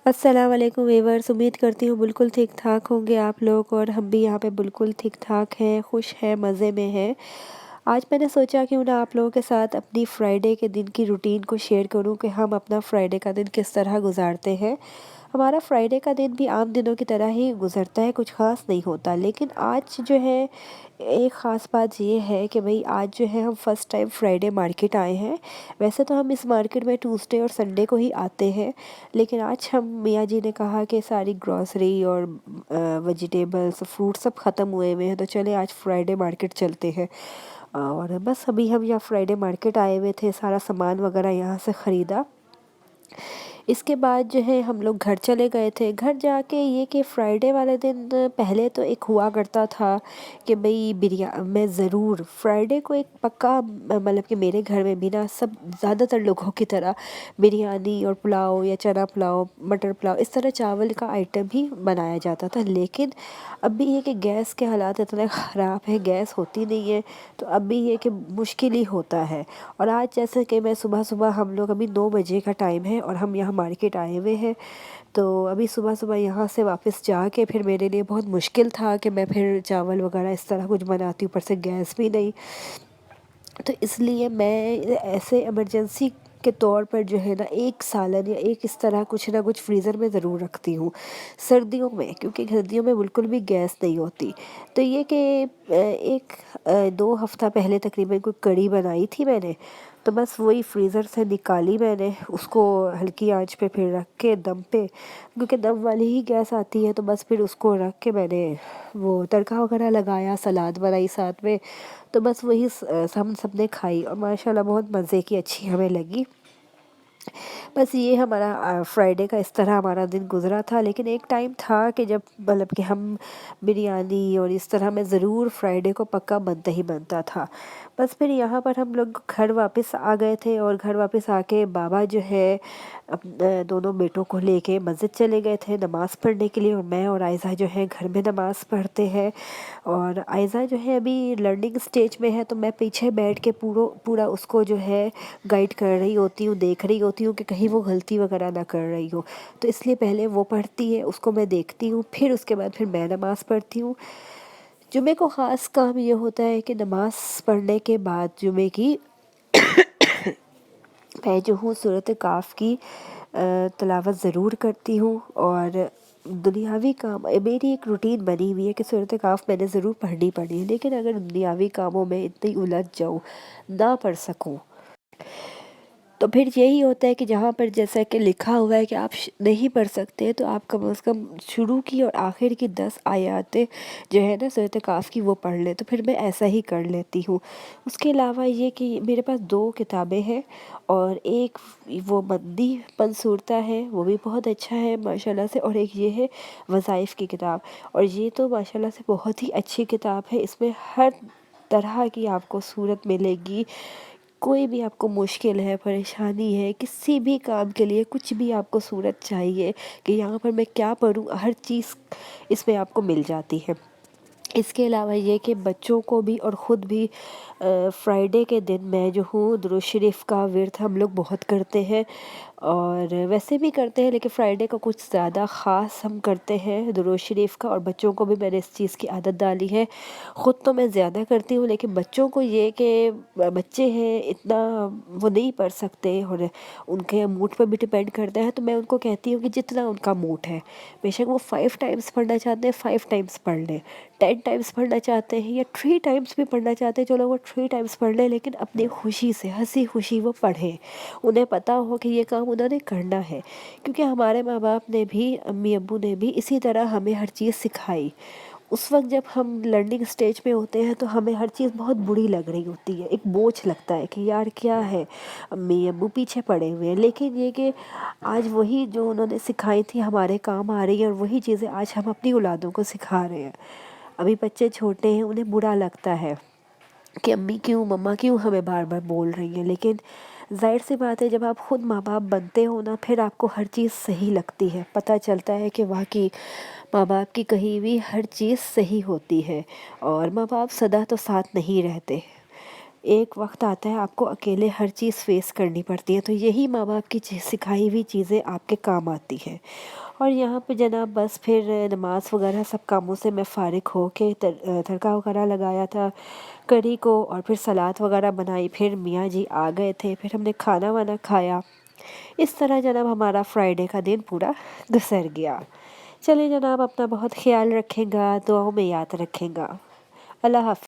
अस्सलाम वालेकुम व्यूअर्स। उम्मीद करती हूँ बिल्कुल ठीक ठाक होंगे आप लोग, और हम भी यहाँ पे बिल्कुल ठीक ठाक हैं, खुश हैं, मज़े में हैं। आज मैंने सोचा क्यों ना आप लोगों के साथ अपनी फ्राइडे के दिन की रूटीन को शेयर करूँ कि हम अपना फ्राइडे का दिन किस तरह गुजारते हैं। हमारा फ्राइडे का दिन भी आम दिनों की तरह ही गुजरता है, कुछ ख़ास नहीं होता, लेकिन आज जो है एक ख़ास बात ये है कि भाई आज जो है हम फ़र्स्ट टाइम फ्राइडे मार्केट आए हैं। वैसे तो हम इस मार्केट में ट्यूसडे और संडे को ही आते हैं, लेकिन आज हम मियाँ जी ने कहा कि सारी ग्रॉसरी और वेजिटेबल्स फ्रूट सब ख़त्म हुए हैं, तो चले आज फ्राइडे मार्केट चलते हैं। और बस अभी हम यहाँ फ्राइडे मार्केट आए हुए थे, सारा सामान वगैरह यहाँ से ख़रीदा। इसके बाद जो है हम लोग घर चले गए थे। घर जाके ये कि फ्राइडे वाले दिन पहले तो एक हुआ करता था कि भाई मैं ज़रूर फ्राइडे को एक पक्का मतलब कि मेरे घर में भी ना सब ज़्यादातर लोगों की तरह बिरयानी और पुलाव या चना पुलाव, मटर पुलाव, इस तरह चावल का आइटम ही बनाया जाता था। लेकिन अभी ये कि गैस के हालात इतने ख़राब है, गैस होती नहीं है, तो अभी ये कि मुश्किल ही होता है। और आज जैसे कि मैं सुबह सुबह हम लोग अभी 9 बजे का टाइम है और हम यहाँ मार्केट आए हुए हैं, तो अभी सुबह सुबह यहाँ से वापस जाके फिर मेरे लिए बहुत मुश्किल था कि मैं फिर चावल वगैरह इस तरह कुछ बनाती, ऊपर से गैस भी नहीं। तो इसलिए मैं ऐसे इमरजेंसी के तौर पर जो है ना एक सालन या एक इस तरह कुछ ना कुछ फ्रीज़र में ज़रूर रखती हूँ सर्दियों में, क्योंकि सर्दियों में बिल्कुल भी गैस नहीं होती। तो ये कि एक 2 हफ्ता पहले तकरीबन कोई कढ़ी बनाई थी मैंने, तो बस वही फ्रीज़र से निकाली मैंने, उसको हल्की आंच पे फिर रख के दम पे, क्योंकि दम वाली ही गैस आती है, तो बस फिर उसको रख के मैंने वो तड़का वगैरह लगाया, सलाद बनाई साथ में। तो बस वही हम सब ने खाई और माशाल्लाह बहुत मज़े की, अच्छी हमें लगी। बस ये हमारा फ्राइडे का इस तरह हमारा दिन गुज़रा था। लेकिन एक टाइम था कि जब मतलब कि हम बिरयानी और इस तरह में ज़रूर फ्राइडे को पक्का बनता ही बनता था। बस फिर यहाँ पर हम लोग घर वापस आ गए थे और घर वापस आके बाबा जो है दोनों बेटों को लेके मस्जिद चले गए थे नमाज़ पढ़ने के लिए, और मैं और आयज़ा जो है घर में नमाज़ पढ़ते हैं। और आयज़ा जो है अभी लर्निंग स्टेज में है, तो मैं पीछे बैठ के पूरा उसको जो है गाइड कर रही होती हूँ, देख रही होती हूँ कि कहीं वो गलती वगैरह ना कर रही हो। तो इसलिए पहले वो पढ़ती है, उसको मैं देखती हूँ, फिर उसके बाद फिर मैं नमाज़ पढ़ती हूँ। जुमे को ख़ास काम ये होता है कि नमाज़ पढ़ने के बाद जुमे की मैं जो हूँ सूरत काफ़ की तिलावत ज़रूर करती हूँ। और दुनियावी काम मेरी एक रूटीन बनी हुई है कि सूरत काफ़ मैंने ज़रूर पढ़नी है, लेकिन अगर दुनियावी कामों में इतनी उलझ जाऊँ, ना पढ़ सकूँ, तो फिर यही होता है कि जहाँ पर जैसा कि लिखा हुआ है कि आप नहीं पढ़ सकते, तो आप कम से कम शुरू की और आखिर की 10 आयतें जो है ना सूरत काफ़ की वो पढ़ लें। तो फिर मैं ऐसा ही कर लेती हूँ। उसके अलावा ये कि मेरे पास 2 किताबें हैं, और एक वो मंदी मंसूरता है, वो भी बहुत अच्छा है माशाल्लाह से, और एक ये है वज़ाइफ़ की किताब। और ये तो माशाल्लाह से बहुत ही अच्छी किताब है, इसमें हर तरह की आपको सूरत मिलेगी। कोई भी आपको मुश्किल है, परेशानी है, किसी भी काम के लिए कुछ भी आपको सूरत चाहिए कि यहाँ पर मैं क्या पढूँ, हर चीज़ इसमें आपको मिल जाती है। इसके अलावा ये कि बच्चों को भी और ख़ुद भी फ्राइडे के दिन मैं जो हूँ दुरूद शरीफ का विर्द हम लोग बहुत करते हैं, और वैसे भी करते हैं, लेकिन फ्राइडे को कुछ ज़्यादा ख़ास हम करते हैं दुरूद शरीफ का। और बच्चों को भी मैंने इस चीज़ की आदत डाली है। ख़ुद तो मैं ज़्यादा करती हूँ, लेकिन बच्चों को ये कि बच्चे हैं इतना वो नहीं पढ़ सकते, और उनके मूड पर भी डिपेंड करता है, तो मैं उनको कहती हूँ कि जितना उनका मूड है, बेशक वो 5 टाइम्स पढ़ना चाहते हैं 5 टाइम्स पढ़ लें, 10 टाइम्स पढ़ना चाहते हैं या 3 टाइम्स भी पढ़ना चाहते हैं, चलो वो 3 टाइम्स पढ़ लें, लेकिन अपनी खुशी से हंसी खुशी वो पढ़ें। उन्हें पता हो कि ये काम उन्होंने करना है, क्योंकि हमारे माँ बाप ने भी, अम्मी अब्बू ने भी इसी तरह हमें हर चीज़ सिखाई। उस वक्त जब हम लर्निंग स्टेज में होते हैं, तो हमें हर चीज़ बहुत बुरी लग रही होती है, एक बोझ लगता है कि यार क्या है, अम्मी अब्बू पीछे पड़े हुए हैं। लेकिन ये कि आज वही जो उन्होंने सिखाई थी हमारे काम आ रही है, और वही चीज़ें आज हम अपनी औलादों को सिखा रहे हैं। अभी बच्चे छोटे हैं, उन्हें बुरा लगता है कि अम्मी क्यों, मम्मा क्यों हमें बार बार बोल रही हैं, लेकिन ज़ाहिर सी बात है जब आप ख़ुद माँ बाप बनते हो ना, फिर आपको हर चीज़ सही लगती है, पता चलता है कि वाकई माँ बाप की कही हुई हर चीज़ सही होती है, और माँ बाप सदा तो साथ नहीं रहते। ایک وقت آتا ہے آپ کو اکیلے ہر چیز فیس کرنی پڑتی ہے، تو یہی ماں باپ کی سکھائی ہوئی چیزیں آپ کے کام آتی ہیں۔ اور یہاں پہ جناب بس پھر نماز وغیرہ سب کاموں سے میں فارغ ہو کے تڑکا وغیرہ لگایا تھا کڑی کو، اور پھر سلاد وغیرہ بنائی، پھر میاں جی آ گئے تھے، پھر ہم نے کھانا وانا کھایا۔ اس طرح جناب ہمارا فرائیڈے کا دن پورا گزر گیا۔ چلیں جناب، اپنا بہت خیال رکھیں گا، دعاؤں میں یاد رکھیں گا۔ اللہ حافظ۔